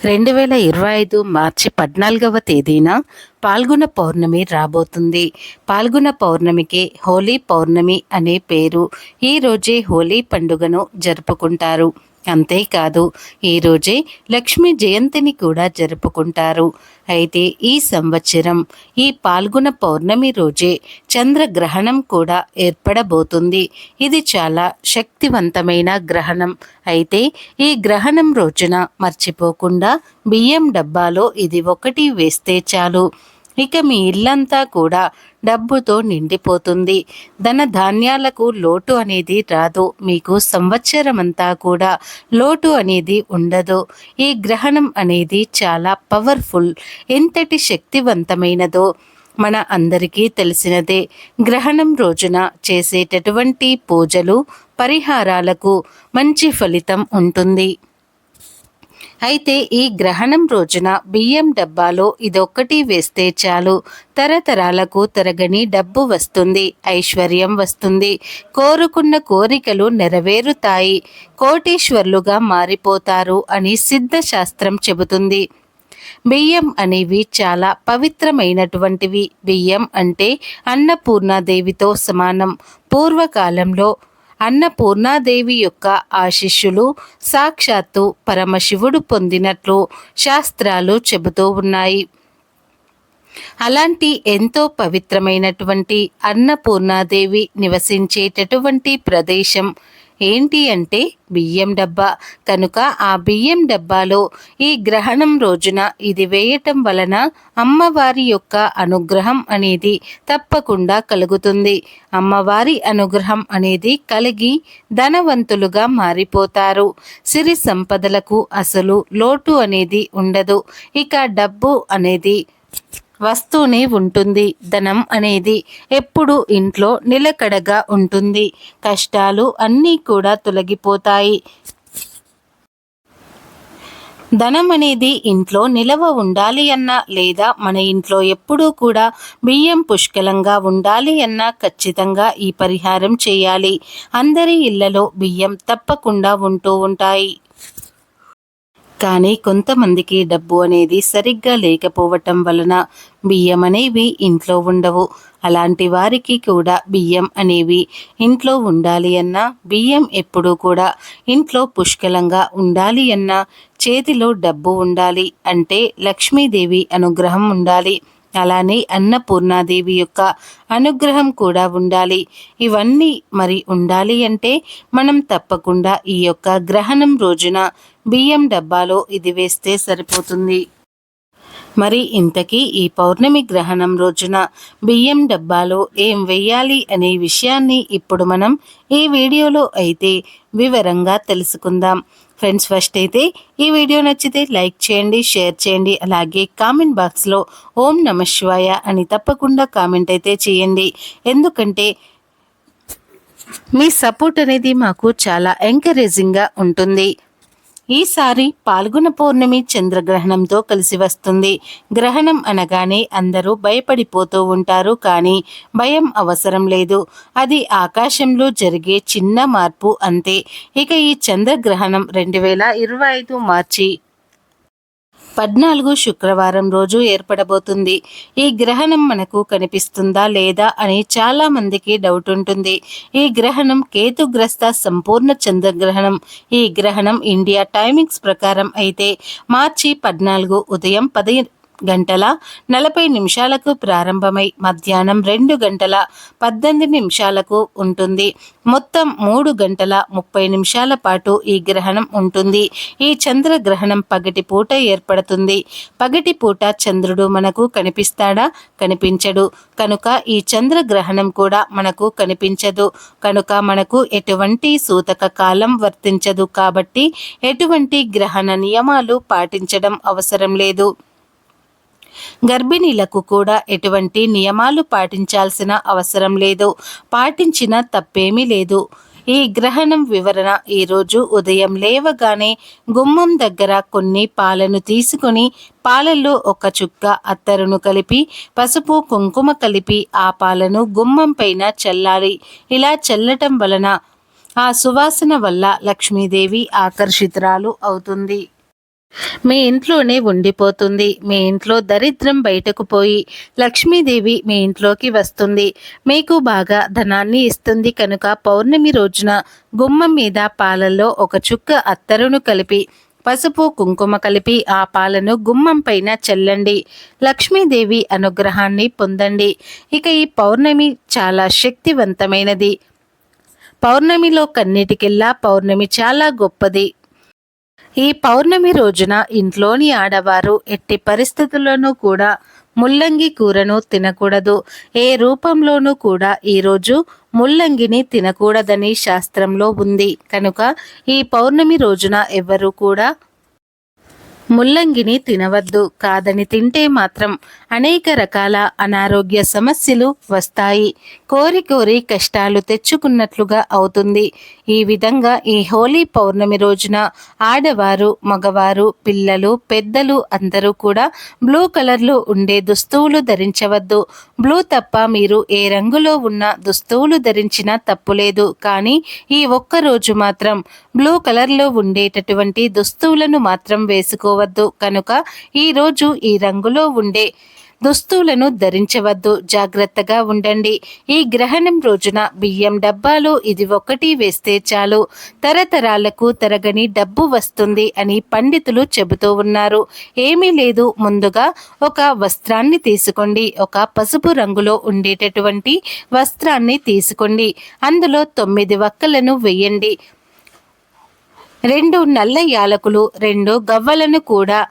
2025 మార్చి 14వ తేదీన పాల్గొన పౌర్ణమి రాబోతుంది. పాల్గొన పౌర్ణమికి హోలీ పౌర్ణమి అనే పేరు. ఈరోజే హోలీ పండుగను జరుపుకుంటారు. అంతేకాదు ఈరోజే లక్ష్మీ జయంతిని కూడా జరుపుకుంటారు. అయితే ఈ సంవత్సరం ఈ పాల్గొన పౌర్ణమి రోజే చంద్రగ్రహణం కూడా ఏర్పడబోతుంది. ఇది చాలా శక్తివంతమైన గ్రహణం. అయితే ఈ గ్రహణం రోజున మర్చిపోకుండా బియ్యం డబ్బాలో ఇది ఒకటి వేస్తే చాలు, ఇక మీ ఇల్లంతా కూడా డబ్బుతో నిండిపోతుంది. ధన ధాన్యాలకు లోటు అనేది రాదు. మీకు సంవత్సరమంతా కూడా లోటు అనేది ఉండదు. ఈ గ్రహణం అనేది చాలా పవర్ఫుల్. ఎంతటి శక్తివంతమైనదో మన అందరికీ తెలిసినదే. గ్రహణం రోజున చేసేటటువంటి పూజలు పరిహారాలకు మంచి ఫలితం ఉంటుంది. అయితే ఈ గ్రహణం రోజున బియ్యం డబ్బాలో ఇదొక్కటి వేస్తే చాలు, తరతరాలకు తరగని డబ్బు వస్తుంది, ఐశ్వర్యం వస్తుంది, కోరుకున్న కోరికలు నెరవేరుతాయి, కోటీశ్వర్లుగా మారిపోతారు అని సిద్ధశాస్త్రం చెబుతుంది. బియ్యం అనేవి చాలా పవిత్రమైనటువంటివి. బియ్యం అంటే అన్నపూర్ణాదేవితో సమానం. పూర్వకాలంలో అన్నపూర్ణాదేవి యొక్క ఆశీస్సులు సాక్షాత్తు పరమశివుడు పొందినట్లు శాస్త్రాలు చెబుతూ ఉన్నాయి. అలాంటి ఎంతో పవిత్రమైనటువంటి అన్నపూర్ణాదేవి నివసించేటటువంటి ప్రదేశం ఏంటి అంటే బియ్యం డబ్బా. కనుక ఆ బియ్యం డబ్బాలో ఈ గ్రహణం రోజున ఇది వేయటం వలన అమ్మవారి యొక్క అనుగ్రహం అనేది తప్పకుండా కలుగుతుంది. అమ్మవారి అనుగ్రహం అనేది కలిగి ధనవంతులుగా మారిపోతారు. సిరి సంపదలకు అసలు లోటు అనేది ఉండదు. ఇక డబ్బు అనేది వస్తూనే ఉంటుంది. ధనం అనేది ఎప్పుడు ఇంట్లో నిలకడగా ఉంటుంది. కష్టాలు అన్నీ కూడా తొలగిపోతాయి. ధనం అనేది ఇంట్లో నిలవ ఉండాలి అన్నా, లేదా మన ఇంట్లో ఎప్పుడూ కూడా బియ్యం పుష్కలంగా ఉండాలి అన్నా ఖచ్చితంగా ఈ పరిహారం చేయాలి. అందరి ఇళ్లలో బియ్యం తప్పకుండా ఉంటూ ఉంటాయి. కానీ కొంతమందికి డబ్బు అనేది సరిగ్గా లేకపోవటం వలన బియ్యం అనేవి ఇంట్లో ఉండవు. అలాంటి వారికి కూడా బియ్యం అనేవి ఇంట్లో ఉండాలి అన్నా, బియ్యం ఎప్పుడూ కూడా ఇంట్లో పుష్కలంగా ఉండాలి అన్నా, చేతిలో డబ్బు ఉండాలి అంటే లక్ష్మీదేవి అనుగ్రహం ఉండాలి. అలానే అన్నపూర్ణాదేవి యొక్క అనుగ్రహం కూడా ఉండాలి. ఇవన్నీ మరి ఉండాలి అంటే మనం తప్పకుండా ఈ యొక్క గ్రహణం రోజున బియ్యం డబ్బాలో ఇది వేస్తే సరిపోతుంది. మరి ఇంతకీ ఈ పౌర్ణమి గ్రహణం రోజున బియ్యం డబ్బాలో ఏం వెయ్యాలి అనే విషయాన్ని ఇప్పుడు మనం ఈ వీడియోలో అయితే వివరంగా తెలుసుకుందాం. ఫ్రెండ్స్, ఫస్ట్ అయితే ఈ వీడియో నచ్చితే లైక్ చేయండి, షేర్ చేయండి, అలాగే కామెంట్ బాక్స్లో ఓం నమః శివాయ అని తప్పకుండా కామెంట్ అయితే చేయండి. ఎందుకంటే మీ సపోర్ట్ అనేది మాకు చాలా ఎంకరేజింగ్గా ఉంటుంది. ఈసారి పాల్గొన పౌర్ణమి చంద్రగ్రహణంతో కలిసి వస్తుంది. గ్రహణం అనగానే అందరూ భయపడిపోతూ ఉంటారు. కానీ భయం అవసరం లేదు. అది ఆకాశంలో జరిగే చిన్న మార్పు అంతే. ఇక ఈ చంద్రగ్రహణం 2025 మార్చి 14 శుక్రవారం రోజు ఏర్పడబోతుంది. ఈ గ్రహణం మనకు కనిపిస్తుందా లేదా అని చాలా మందికి డౌట్ ఉంటుంది. ఈ గ్రహణం కేతుగ్రస్త సంపూర్ణ చంద్రగ్రహణం. ఈ గ్రహణం ఇండియా టైమింగ్స్ ప్రకారం అయితే మార్చి 14 ఉదయం 10:40 ప్రారంభమై మధ్యాహ్నం 2:18 ఉంటుంది. మొత్తం 3:30 పాటు ఈ గ్రహణం ఉంటుంది. ఈ చంద్రగ్రహణం పగటిపూట ఏర్పడుతుంది. పగటిపూట చంద్రుడు మనకు కనిపిస్తాడా? కనిపించడు. కనుక ఈ చంద్రగ్రహణం కూడా మనకు కనిపించదు. కనుక మనకు ఎటువంటి సూతక కాలం వర్తించదు. కాబట్టి ఎటువంటి గ్రహణ నియమాలు పాటించడం అవసరం లేదు. గర్భిణీలకు కూడా ఎటువంటి నియమాలు పాటించాల్సిన అవసరం లేదు. పాటించిన తప్పేమీ లేదు. ఈ గ్రహణం వివరణ: ఈరోజు ఉదయం లేవగానే గుమ్మం దగ్గర కొన్ని పాలను తీసుకొని పాలల్లో ఒక చుక్క అత్తరును కలిపి పసుపు కుంకుమ కలిపి ఆ పాలను గుమ్మం పైన చల్లాలి. ఇలా చల్లటం వలన ఆ సువాసన వల్ల లక్ష్మీదేవి ఆకర్షితురాలు అవుతుంది. మీ ఇంట్లోనే ఉండిపోతుంది. మీ ఇంట్లో దరిద్రం బయటకు పోయి లక్ష్మీదేవి మీ ఇంట్లోకి వస్తుంది. మీకు బాగా ధనాన్ని ఇస్తుంది కనుక పౌర్ణమి రోజున గుమ్మం మీద పాలల్లో ఒక చుక్క అత్తరును కలిపి పసుపు కుంకుమ కలిపి ఆ పాలను గుమ్మం పైన చల్లండి. లక్ష్మీదేవి అనుగ్రహాన్ని పొందండి. ఇక ఈ పౌర్ణమి చాలా శక్తివంతమైనది. పౌర్ణమిలో కన్నిటికెల్లా పౌర్ణమి చాలా గొప్పది. ఈ పౌర్ణమి రోజున ఇంట్లోని ఆడవారు ఎట్టి పరిస్థితుల్లోనూ కూడా ముల్లంగి కూరను తినకూడదు. ఏ రూపంలోనూ కూడా ఈరోజు ముల్లంగిని తినకూడదని శాస్త్రంలో ఉంది. కనుక ఈ పౌర్ణమి రోజున ఎవరు కూడా ముల్లంగిని తినవద్దు. కాదని తింటే మాత్రం అనేక రకాల అనారోగ్య సమస్యలు వస్తాయి. కోరి కోరి కష్టాలు తెచ్చుకున్నట్లుగా అవుతుంది. ఈ విధంగా ఈ హోలీ పౌర్ణమి రోజున ఆడవారు, మగవారు, పిల్లలు, పెద్దలు అందరూ కూడా బ్లూ కలర్లో ఉండే దుస్తువులు ధరించవద్దు. బ్లూ తప్ప మీరు ఏ రంగులో ఉన్న దుస్తువులు ధరించినా తప్పులేదు. కానీ ఈ ఒక్క రోజు మాత్రం బ్లూ కలర్లో ఉండేటటువంటి దుస్తువులను మాత్రం వేసుకోవద్దు. కనుక ఈరోజు ఈ రంగులో ఉండే దుస్తువులను ధరించవద్దు. జాగ్రత్తగా ఉండండి. ఈ గ్రహణం రోజున బియ్యం డబ్బాలో ఇది ఒకటి వేస్తే చాలు, తరతరాలకు తరగని డబ్బు వస్తుంది అని పండితులు చెబుతూ ఉన్నారు. ఏమీ లేదు, ముందుగా ఒక వస్త్రాన్ని తీసుకోండి. ఒక పసుపు రంగులో ఉండేటటువంటి వస్త్రాన్ని తీసుకోండి. అందులో 9 వక్కలను వేయండి. 2 నల్ల యాలకులు, 2 గవ్వలను కూడా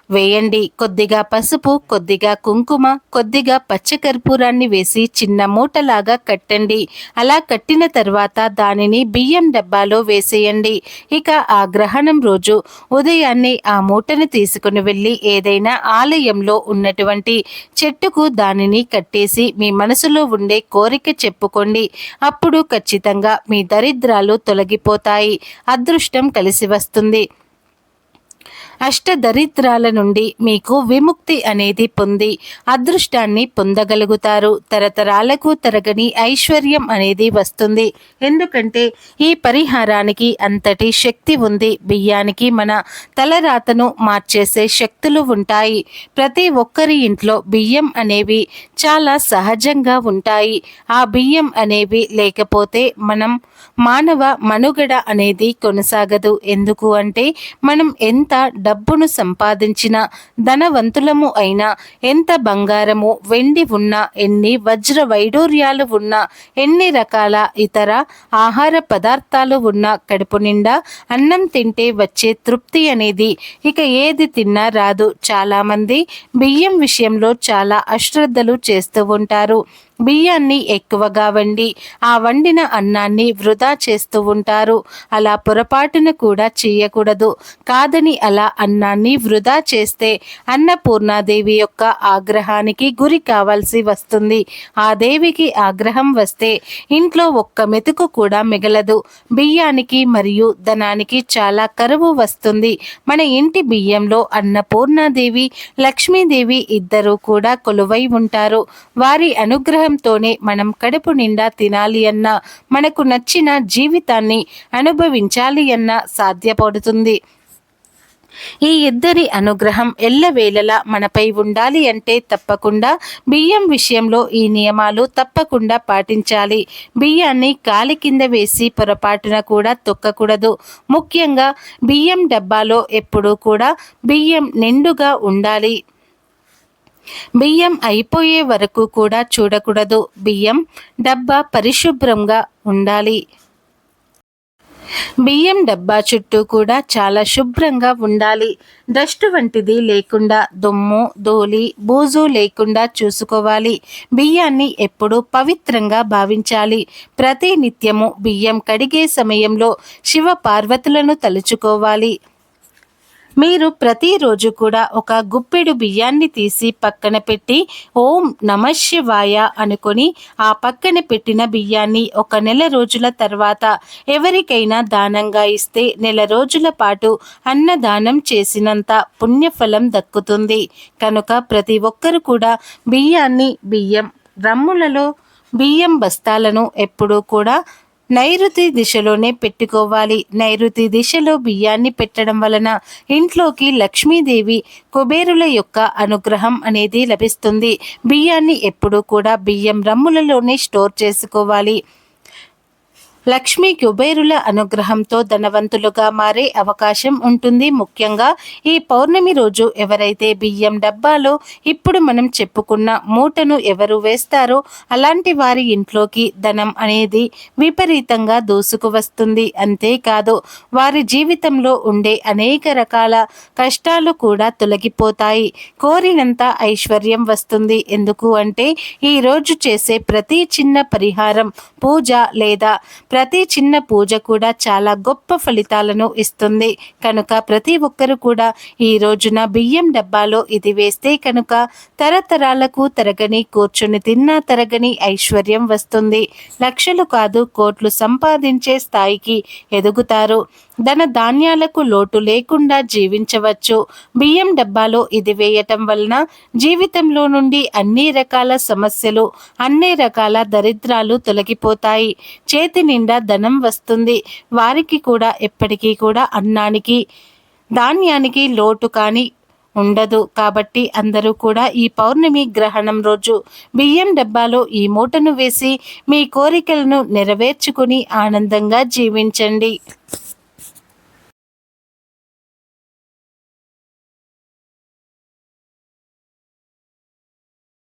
వేయండి. కొద్దిగా పసుపు, కొద్దిగా కుంకుమ, కొద్దిగా పచ్చకర్పూరాన్ని వేసి చిన్న మూటలాగా కట్టండి. అలా కట్టిన తర్వాత దానిని బియ్యం డబ్బాలో వేసేయండి. ఇక ఆ గ్రహణం రోజు ఉదయాన్నే ఆ మూటను తీసుకుని వెళ్ళి ఏదైనా ఆలయంలో ఉన్నటువంటి చెట్టుకు దానిని కట్టేసి మీ మనసులో ఉండే కోరిక చెప్పుకోండి. అప్పుడు ఖచ్చితంగా మీ దరిద్రాలు తొలగిపోతాయి. అదృష్టం కలిసి వస్తుంది. అష్టదరిద్రాల నుండి మీకు విముక్తి అనేది పొంది అదృష్టాన్ని పొందగలుగుతారు. తరతరాలకు తరగని ఐశ్వర్యం అనేది వస్తుంది. ఎందుకంటే ఈ పరిహారానికి అంతటి శక్తి ఉంది. బియ్యానికి మన తలరాతను మార్చేసే శక్తులు ఉంటాయి. ప్రతి ఒక్కరి ఇంట్లో బియ్యం అనేవి చాలా సహజంగా ఉంటాయి. ఆ బియ్యం అనేవి లేకపోతే మానవ మనుగడ అనేది కొనసాగదు. ఎందుకు అంటే మనం ఎంత డబ్బును సంపాదించిన ధనవంతులము అయినా, ఎంత బంగారము వెండి ఉన్నా, ఎన్ని వజ్ర వైడూర్యాలు ఉన్నా, ఎన్ని రకాల ఇతర ఆహార పదార్థాలు ఉన్నా, కడుపు నిండా అన్నం తింటే వచ్చే తృప్తి అనేది ఇక ఏది తిన్నా రాదు. చాలామంది బియ్యం విషయంలో చాలా అశ్రద్ధలు చేస్తూ ఉంటారు. బియ్యాన్ని ఎక్కువగా వండి ఆ వండిన అన్నాన్ని వృధా చేస్తూ ఉంటారు. అలా పొరపాటున కూడా చేయకూడదు. కాదని అలా అన్నాన్ని వృధా చేస్తే అన్నపూర్ణాదేవి యొక్క ఆగ్రహానికి గురి కావాల్సి వస్తుంది. ఆ దేవికి ఆగ్రహం వస్తే ఇంట్లో ఒక్క మెతుకు కూడా మిగలదు. బియ్యానికి మరియు ధనానికి చాలా కరువు వస్తుంది. మన ఇంటి బియ్యంలో అన్నపూర్ణాదేవి, లక్ష్మీదేవి ఇద్దరూ కూడా కొలువై ఉంటారు. వారి అనుగ్రహంతోనే మనం కడుపు నిండా తినాలి అన్నా, మనకు నచ్చిన జీవితాన్ని అనుభవించాలి అన్నా సాధ్యపడుతుంది. ఈ ఇద్దరి అనుగ్రహం ఎల్లవేళలా మనపై ఉండాలి అంటే తప్పకుండా బియ్యం విషయంలో ఈ నియమాలు తప్పకుండా పాటించాలి. బియ్యాన్ని కాలి కింద వేసి పొరపాటున కూడా తొక్కకూడదు. ముఖ్యంగా బియ్యం డబ్బాలో ఎప్పుడూ కూడా బియ్యం నిండుగా ఉండాలి. బియ్యం అయిపోయే వరకు కూడా చూడకూడదు. బియ్యం డబ్బా పరిశుభ్రంగా ఉండాలి. బియ్యం డబ్బా చుట్టూ కూడా చాలా శుభ్రంగా ఉండాలి. డస్ట్ వంటిది లేకుండా, దుమ్ము ధూళి బూజు లేకుండా చూసుకోవాలి. బియ్యాన్ని ఎప్పుడూ పవిత్రంగా భావించాలి. ప్రతి నిత్యము బియ్యం కడిగే సమయంలో శివ పార్వతులను తలుచుకోవాలి. మీరు ప్రతిరోజు కూడా ఒక గుప్పెడు బియ్యాన్ని తీసి పక్కన పెట్టి ఓం నమఃశివాయ అనుకొని ఆ పక్కన పెట్టిన బియ్యాన్ని ఒక నెల రోజుల తర్వాత ఎవరికైనా దానంగా ఇస్తే నెల రోజుల పాటు అన్నదానం చేసినంత పుణ్యఫలం దక్కుతుంది. కనుక ప్రతి ఒక్కరు కూడా బియ్యం రమ్ములలో బియ్యం బస్తాలను ఎప్పుడూ కూడా నైరుతి దిశలోనే పెట్టుకోవాలి. నైరుతి దిశలో బియ్యాన్ని పెట్టడం వలన ఇంట్లోకి లక్ష్మీదేవి, కుబేరుల యొక్క అనుగ్రహం అనేది లభిస్తుంది. బియ్యాన్ని ఎప్పుడూ కూడా బియ్యం రమ్ములలోనే స్టోర్ చేసుకోవాలి. లక్ష్మీ కుబేరుల అనుగ్రహంతో ధనవంతులుగా మారే అవకాశం ఉంటుంది. ముఖ్యంగా ఈ పౌర్ణమి రోజు ఎవరైతే బియ్యం డబ్బాలో ఇప్పుడు మనం చెప్పుకున్న మూటను ఎవరు వేస్తారో అలాంటి వారి ఇంట్లోకి ధనం అనేది విపరీతంగా దూసుకు వస్తుంది. అంతేకాదు వారి జీవితంలో ఉండే అనేక రకాల కష్టాలు కూడా తొలగిపోతాయి. కోరినంత ఐశ్వర్యం వస్తుంది. ఎందుకు అంటే ఈరోజు చేసే ప్రతి చిన్న పరిహారం, పూజ లేదా ప్రతి చిన్న పూజ కూడా చాలా గొప్ప ఫలితాలను ఇస్తుంది. కనుక ప్రతి ఒక్కరు కూడా ఈ రోజున బియ్యం డబ్బాలో ఇది వేస్తే కనుక తరతరాలకు తరగని, కూర్చుని తిన్నా తరగని ఐశ్వర్యం వస్తుంది. లక్షలు కాదు కోట్లు సంపాదించే స్థాయికి ఎదుగుతారు. ధన ధాన్యాలకు లోటు లేకుండా జీవించవచ్చు. బియ్యం డబ్బాలో ఇది వేయటం వలన జీవితంలో నుండి అన్ని రకాల సమస్యలు, అన్ని రకాల దరిద్రాలు తొలగిపోతాయి. చేతి నిండా ధనం వస్తుంది. వారికి కూడా ఎప్పటికీ కూడా అన్నానికి, ధాన్యానికి లోటు కానీ ఉండదు. కాబట్టి అందరూ కూడా ఈ పౌర్ణమి గ్రహణం రోజు బియ్యం డబ్బాలో ఈ మూటను వేసి మీ కోరికలను నెరవేర్చుకుని ఆనందంగా జీవించండి.